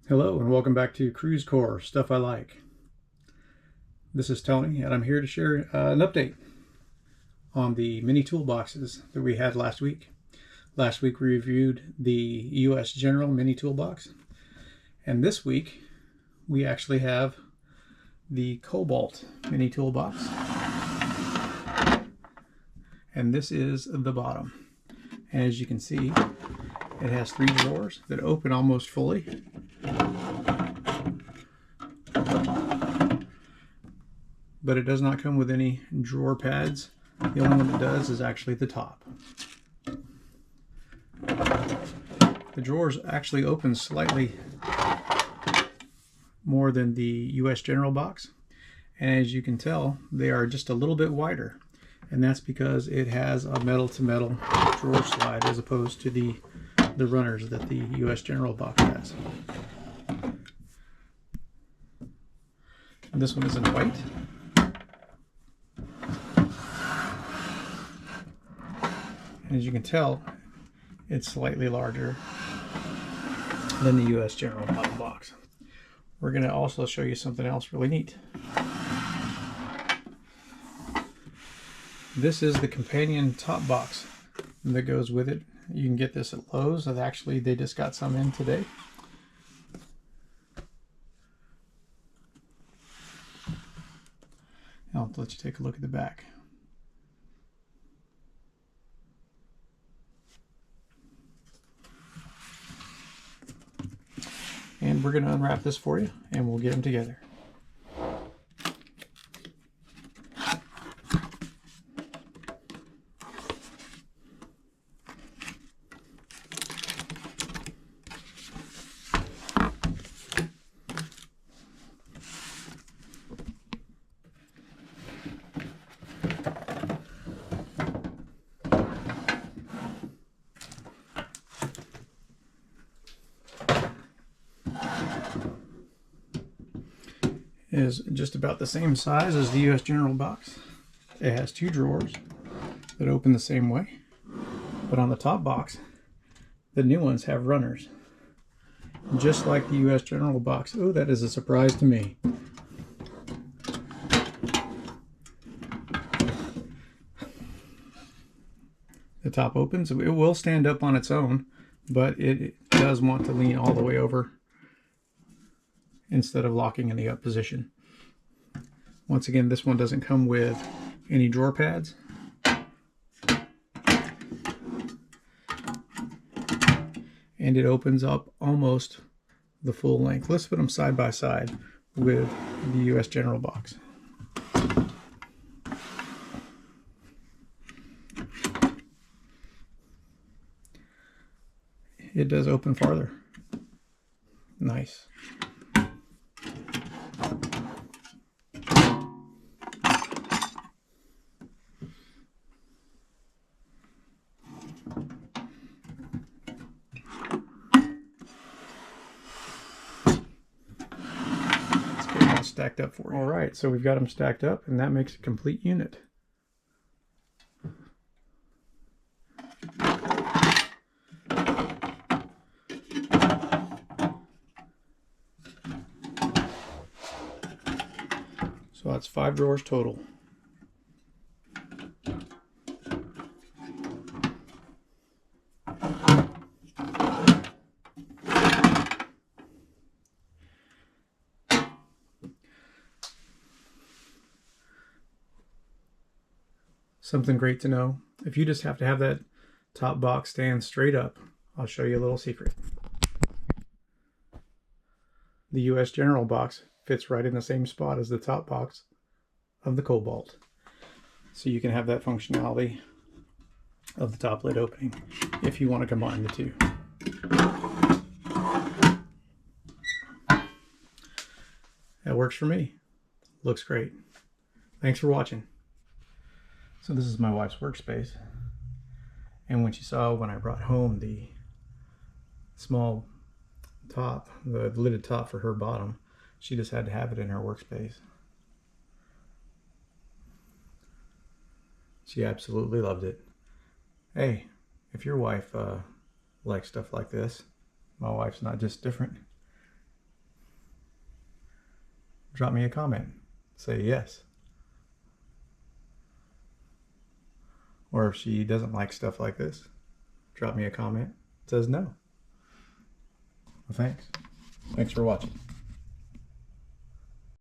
Hello and welcome back to Cruise Core, Stuff I Like. This is Tony and I'm here to share an update on the mini toolboxes that we had last week. Last week we reviewed the US General Mini Toolbox, and this week we actually have the Kobalt Mini Toolbox, and this is the bottom. And as you can see, it has 3 drawers that open almost fully. But it does not come with any drawer pads. The only one that does is actually the top. The drawers actually open slightly more than the US General box, and as you can tell, they are just a little bit wider, and that's because it has a metal-to-metal drawer slide as opposed to the runners that the US General box has. And this one is in white. And as you can tell, it's slightly larger than the US General bottom box. We're going to also show you something else really neat. This is the companion top box that goes with it. You can get this at Lowe's, and actually they just got some in today. I'll let you take a look at the back. And we're going to unwrap this for you, and we'll get them together. Is just about the same size as the US General box. It has 2 drawers that open the same way, but on the top box, the new ones have runners, just like the US General box. Oh, that is a surprise to me. The top opens. It will stand up on its own, but it does want to lean all the way over instead of locking in the up position. Once again, this one doesn't come with any drawer pads. And it opens up almost the full length. Let's put them side by side with the US General box. It does open farther. Nice. Stacked up for you. All right, so we've got them stacked up, and that makes a complete unit. So that's 5 drawers total. Something great to know: if you just have to have that top box stand straight up, I'll show you a little secret. The US General box fits right in the same spot as the top box of the Kobalt. So you can have that functionality of the top lid opening if you want to combine the two. That works for me. Looks great. Thanks for watching. So this is my wife's workspace, and when she saw when I brought home the small top, the lidded top for her bottom, she just had to have it in her workspace. She absolutely loved it. Hey, if your wife likes stuff like this, my wife's not just different, drop me a comment. Say yes. Or if she doesn't like stuff like this, drop me a comment. Says no. Well, thanks. Thanks for watching.